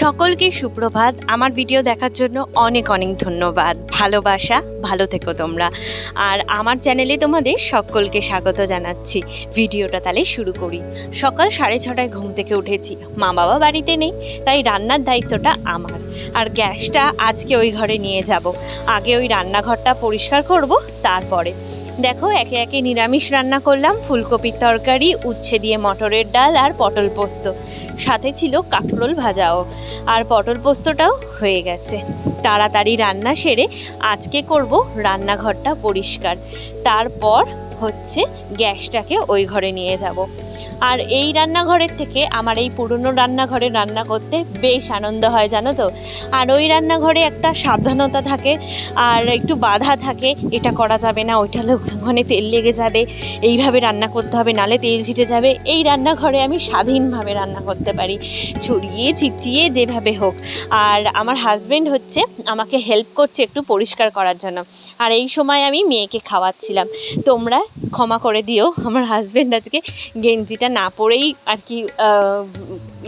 সকলকে সুপ্রভাত। আমার ভিডিও দেখার জন্য অনেক অনেক ধন্যবাদ, ভালোবাসা। ভালো থেকো তোমরা। আর আমার চ্যানেলে তোমাদের সকলকে স্বাগত জানাচ্ছি। ভিডিওটা তাহলে শুরু করি। সকাল 6:30টায় ঘুম থেকে উঠেছি। মা বাবা বাড়িতে নেই, তাই রান্নার দায়িত্বটা আমার। আর গ্যাসটা আজকে ওই ঘরে নিয়ে যাব। আগে ওই রান্নাঘরটা পরিষ্কার করব, তারপরে দেখো একে একে নিরামিষ রান্না করলাম। ফুলকপির তরকারি, উচ্ছে দিয়ে মটরের ডাল আর পটল পোস্ত, সাথে ছিল কাঁকরোল ভাজাও। আর পটল পোস্তটাও হয়ে গেছে। তাড়াতাড়ি রান্না সেরে আজকে করব রান্নাঘরটা পরিষ্কার। তারপর হচ্ছে গ্যাসটাকে ওই ঘরে নিয়ে যাব। আর এই রান্নাঘরের থেকে আমার এই পুরনো রান্নাঘরে রান্না করতে বেশ আনন্দ হয়, জানো তো। আর ওই রান্নাঘরে একটা সাবধানতা থাকে, আর একটু বাধা থাকে, এটা করা যাবে না, ওইটা ওখানে তেল লেগে যাবে, এইভাবে রান্না করতে হবে, নালে তেল ছিটে যাবে। এই রান্নাঘরে আমি স্বাধীনভাবে রান্না করতে পারি, ছড়িয়ে ছিটিয়ে যেভাবে হোক। আর আমার হাজব্যান্ড হচ্ছে আমাকে হেল্প করছে একটু পরিষ্কার করার জন্য। আর এই সময় আমি মেয়েকে খাওয়াচ্ছিলাম। তোমরা ক্ষমা করে দিও, আমার হাজব্যান্ড আজকে গেঞ্জিটা না পরেই আর কি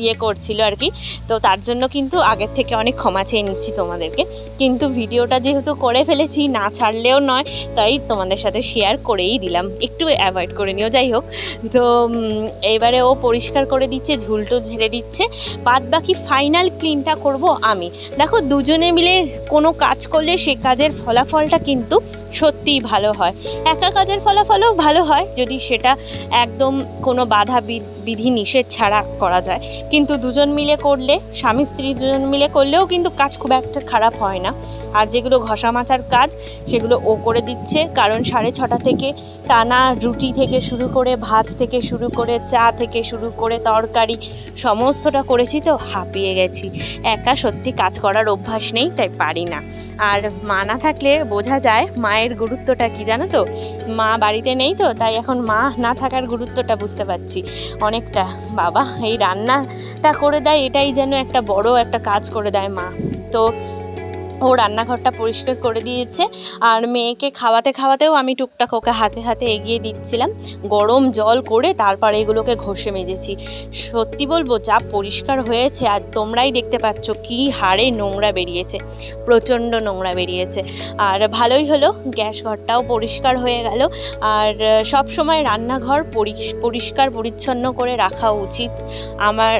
ইয়ে করছিল আর কি, তো তার জন্য কিন্তু আগের থেকে অনেক ক্ষমা চেয়ে নিচ্ছি তোমাদেরকে। কিন্তু ভিডিওটা যেহেতু করে ফেলেছি, না ছাড়লেও নয়, তাই তোমাদের সাথে শেয়ার করেই দিলাম, একটু অ্যাভয়েড করে নিও। যাই হোক, তো এবারে ও পরিষ্কার করে দিচ্ছে, ঝুলটো ঝেড়ে দিচ্ছে, বাদ বাকি ফাইনাল ক্লিনটা করব আমি। দেখো, দুজনে মিলে কোনো কাজ করলে সে কাজের ফলাফলটা কিন্তু সত্যিই ভালো হয়। একা কাজের ফলাফলও ভালো হয় যদি সেটা একদম কোনো বাধা বিধি নিষেধ ছাড়া করা যায়। কিন্তু দুজন মিলে করলে, স্বামী স্ত্রী দুজন মিলে করলেও কিন্তু কাজ খুব একটা খারাপ হয় না। আর যেগুলো ঘষা মাচার কাজ, সেগুলো ও করে দিচ্ছে, কারণ 6:30 থেকে টানা রুটি থেকে শুরু করে, ভাত থেকে শুরু করে, চা থেকে শুরু করে, তরকারি সমস্তটা করেছি, তো হাঁপিয়ে গেছি। একা সত্যি কাজ করার অভ্যাস নেই, তাই পারি না। আর মা না থাকলে বোঝা যায় মায়ের গুরুত্বটা কি, জানো তো। মা বাড়িতে নেই তো, তাই এখন মা না থাকার গুরুত্বটা বুঝতে পারছি অনেকটা। বাবা এই রান্নাটা করে দেয়, এটাই যেন একটা বড় একটা কাজ করে দেয় মা। তো ও রান্নাঘরটা পরিষ্কার করে দিয়েছে। আর মেয়েকে খাওয়াতে খাওয়াতেও আমি টুকটাক ওকে হাতে হাতে এগিয়ে দিচ্ছিলাম। গরম জল করে তারপরে এগুলোকে ঘষে মেজেছি। সত্যি বলবো, যা পরিষ্কার হয়েছে, আর তোমরাই দেখতে পাচ্ছ কি হারে নোংরা বেরিয়েছে, প্রচণ্ড নোংরা বেরিয়েছে। আর ভালোই হলো, গ্যাস ঘরটাও পরিষ্কার হয়ে গেল। আর সব সময় রান্নাঘর পরিষ্কার পরিচ্ছন্ন করে রাখা উচিত। আমার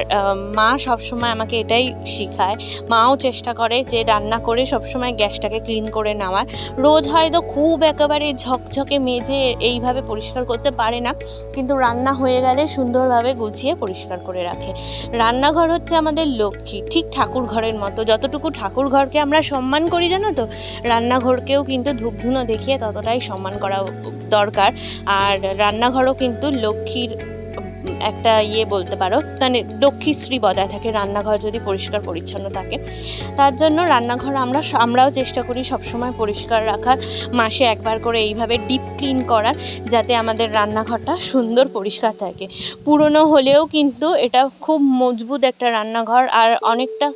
মা সবসময় আমাকে এটাই শেখায়। মাও চেষ্টা করে যে রান্না করে সবসময় গ্যাসটাকে ক্লিন করে নেওয়ার। রোজ হয়তো খুব একেবারে ঝকঝকে মেজে এইভাবে পরিষ্কার করতে পারে না, কিন্তু রান্না হয়ে গেলে সুন্দরভাবে গুছিয়ে পরিষ্কার করে রাখে। রান্নাঘর হচ্ছে আমাদের লক্ষ্মী, ঠিক ঠাকুর ঘরের মতো। যতটুকু ঠাকুর ঘরকে আমরা সম্মান করি, জানো তো, রান্নাঘরকেও কিন্তু ধূপধুনো দেখিয়ে ততটাই সম্মান করা দরকার। আর রান্নাঘরও কিন্তু লক্ষ্মীর একটা বলতে পারো, মানে লক্ষ্মীশ্রী বজায় থাকে রান্নাঘর যদি পরিষ্কার পরিচ্ছন্ন থাকে। তার জন্য রান্নাঘর আমরাও চেষ্টা করি সবসময় পরিষ্কার রাখার, মাসে একবার করে এইভাবে ডিপ ক্লিন করার, যাতে আমাদের রান্নাঘরটা সুন্দর পরিষ্কার থাকে। পুরনো হলেও কিন্তু এটা খুব মজবুত একটা রান্নাঘর, আর অনেকটা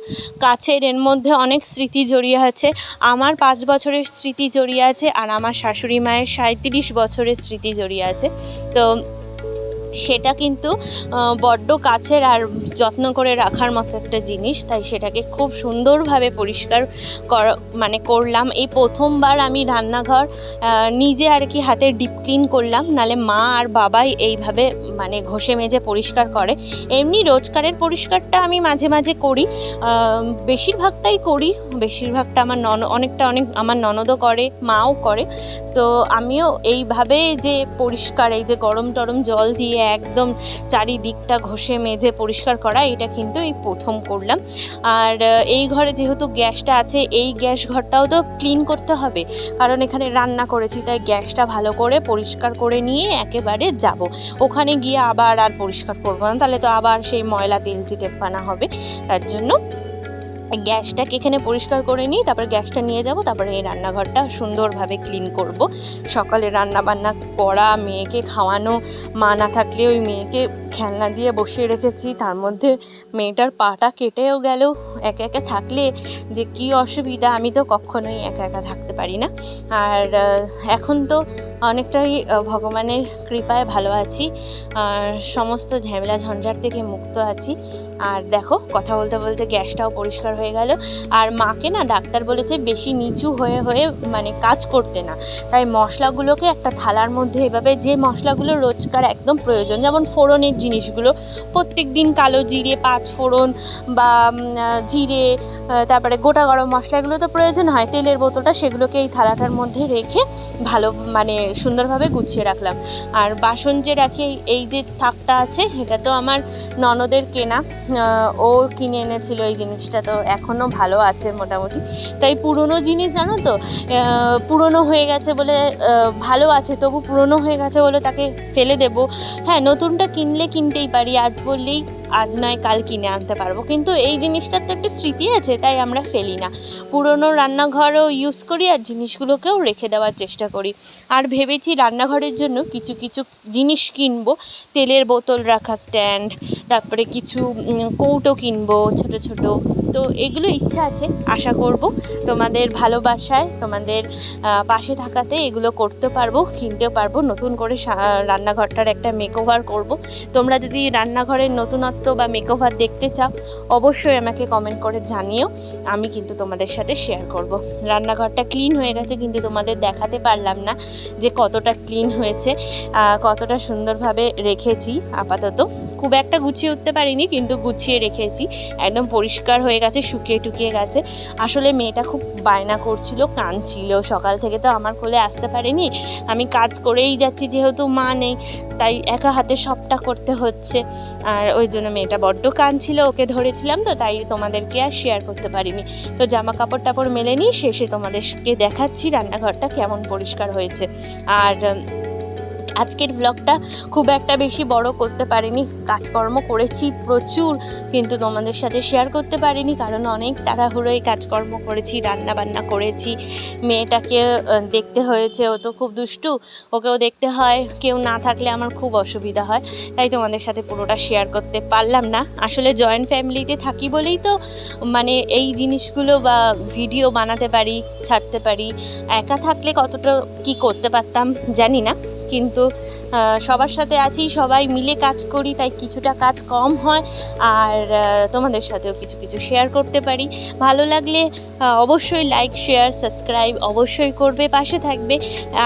কাছের, এর মধ্যে অনেক স্মৃতি জড়িয়ে আছে। আমার 5 বছরের স্মৃতি জড়িয়ে আছে, আর আমার শাশুড়ি মায়ের 37 বছরের স্মৃতি জড়িয়ে আছে। তো সেটা কিন্তু বড্ড কাছের আর যত্ন করে রাখার মতো একটা জিনিস, তাই সেটাকে খুব সুন্দরভাবে পরিষ্কার করলাম। এই প্রথমবার আমি রান্নাঘর নিজে আর কি হাতে ডিপ ক্লিন করলাম, নালে মা আর বাবাই এইভাবে ঘষে মেজে পরিষ্কার করে। এমনি রোজকারের পরিষ্কারটা আমি মাঝে মাঝে করি, বেশিরভাগটাই করি। বেশিরভাগটা আমার অনেক আমার ননদও করে, মাও করে। তো আমিও এইভাবে যে পরিষ্কার, এই যে গরম টরম জল দিয়ে একদম চারিদিকটা ঘষে মেজে পরিষ্কার করা, এটা কিন্তু এই প্রথম করলাম। আর এই ঘরে যেহেতু গ্যাসটা আছে, এই গ্যাস ঘরটাও তো ক্লিন করতে হবে, কারণ এখানে রান্না করেছি, তাই গ্যাসটা ভালো করে পরিষ্কার করে নিয়ে একেবারে যাব। ওখানে গিয়ে আবার আর পরিষ্কার করবো না, তাহলে তো আবার সেই ময়লা তেল চিটেপানা হবে। তার জন্য গ্যাসটাকে এখানে পরিষ্কার করে নিই, তারপর গ্যাসটা নিয়ে যাব, তারপরে এই রান্নাঘরটা সুন্দরভাবে ক্লিন করব। সকালে রান্না বান্না করা, মেয়েকে খাওয়ানো, মা না থাকলে ওই মেয়েকে খেলনা দিয়ে বসিয়ে রেখেছি, তার মধ্যে মেয়েটার পাটা কেটেও গেল। একা একা থাকলে যে কি অসুবিধা, আমি তো কখনোই একা একা থাকতে পারি না। আর এখন তো অনেকটাই ভগবানের কৃপায় ভালো আছি, আর সমস্ত ঝামেলা ঝঞ্ঝাট থেকে মুক্ত আছি। আর দেখো কথা বলতে বলতে গ্যাসটাও পরিষ্কার হয়ে গেল। আর মাকে না ডাক্তার বলেছে বেশি নিচু হয়ে হয়ে মানে কাজ করতে না, তাই মশলাগুলোকে একটা থালার মধ্যে এভাবে, যে মশলাগুলো রোজকার একদম প্রয়োজন, যেমন ফোড়নের জিনিসগুলো প্রত্যেক দিন কালো জিরে, পাঁচ ফোড়ন বা জিরে, তারপরে গোটা গরম মশলা, এগুলো তো প্রয়োজন হয়, তেলের বোতলটা, সেগুলোকে এই থালাটার মধ্যে রেখে ভালো মানে সুন্দরভাবে গুছিয়ে রাখলাম। আর বাসন যে রাখি, এই যে থাকটা আছে, এটা তো আমার ননদের কেনা, ও কিনে এনেছিল এই জিনিসটা, তো এখনও ভালো আছে মোটামুটি। তাই পুরনো জিনিস জানো তো, পুরনো হয়ে গেছে বলে ভালো আছে, তবু পুরনো হয়ে গেছে বলে তাকে ফেলে দেব? হ্যাঁ, নতুনটা কিনলে কিনতেই পারি, আজ বললেই আজ নয় কাল কিনে আনতে পারবো, কিন্তু এই জিনিসটার তো একটা স্মৃতি আছে, তাই আমরা ফেলি না। পুরনো রান্নাঘরও ইউজ করি আর জিনিসগুলোকেও রেখে দেওয়ার চেষ্টা করি। আর ভেবেছি রান্নাঘরের জন্য কিছু কিছু জিনিস কিনবো, তেলের বোতল রাখা স্ট্যান্ড, তারপরে কিছু কৌটো কিনবো ছোট ছোট। তো এগুলো ইচ্ছা আছে, আশা করব তোমাদের ভালোবাসায়, তোমাদের পাশে থাকাতে এগুলো করতে পারবো, কিনতেও পারবো। নতুন করে রান্নাঘরটার একটা মেকওভার করব। তোমরা যদি রান্নাঘরের নতুনত্ব বা মেকওভার দেখতে চাও, অবশ্যই আমাকে কমেন্ট করে জানিও, আমি কিন্তু তোমাদের সাথে শেয়ার করব। রান্নাঘরটা ক্লিন হয়ে গেছে, কিন্তু তোমাদের দেখাতে পারলাম না যে কতটা ক্লিন হয়েছে, কতটা সুন্দরভাবে রেখেছি। আপাতত খুব একটা গুছিয়ে উঠতে পারিনি, কিন্তু গুছিয়ে রেখেছি, একদম পরিষ্কার হয়ে গেছে, শুকিয়ে টুকিয়ে গেছে। আসলে মেয়েটা খুব বায়না করছিল, কাঁদছিল, সকাল থেকে তো আমার কোলে আসতে পারেনি, আমি কাজ করেই যাচ্ছি, যেহেতু মা নেই তাই একা হাতে সবটা করতে হচ্ছে। আর ওই জন্য মেয়েটা বড্ড কাঁদছিল, ওকে ধরেছিলাম, তো তাই তোমাদেরকে আর শেয়ার করতে পারিনি। তো জামা কাপড় টাপড় মেলে নিই, শেষে তোমাদেরকে দেখাচ্ছি রান্নাঘরটা কেমন পরিষ্কার হয়েছে। আর আজকের ব্লগটা খুব একটা বেশি বড় করতে পারিনি, কাজকর্ম করেছি প্রচুর, কিন্তু তোমাদের সাথে শেয়ার করতে পারিনি, কারণ অনেক তাড়াহুড়োয় কাজকর্ম করেছি, রান্না বান্না করেছি, মেয়েটাকে দেখতে হয়েছে, ও তো খুব দুষ্টু, ওকেও দেখতে হয়, কেউ না থাকলে আমার খুব অসুবিধা হয়, তাই তোমাদের সাথে পুরোটা শেয়ার করতে পারলাম না। আসলে জয়েন্ট ফ্যামিলিতে থাকি বলেই তো মানে এই জিনিসগুলো বা ভিডিও বানাতে পারি, ছাড়তে পারি। একা থাকলে কতটা কি করতে পারতাম জানি না, কিন্তু সবার সাথে আছি, সবাই মিলে কাজ করি, তাই কিছুটা কাজ কম হয়, আর তোমাদের সাথেও কিছু কিছু শেয়ার করতে পারি। ভালো লাগলে অবশ্যই লাইক, শেয়ার, সাবস্ক্রাইব অবশ্যই করবে, পাশে থাকবে।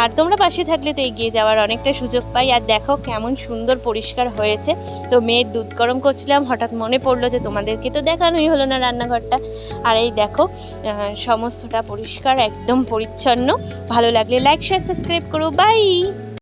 আর তোমরা পাশে থাকলে তো এগিয়ে যাওয়ার অনেকটা সুযোগ পাই। আর দেখো কেমন সুন্দর পরিষ্কার হয়েছে। তো মেয়ের দুধ গরম করছিলাম, হঠাৎ মনে পড়লো যে তোমাদেরকে তো দেখানোই হলো না রান্নাঘরটা। আর এই দেখো সমস্তটা পরিষ্কার, একদম পরিচ্ছন্ন। ভালো লাগলে লাইক, শেয়ার, সাবস্ক্রাইব করো। বাই।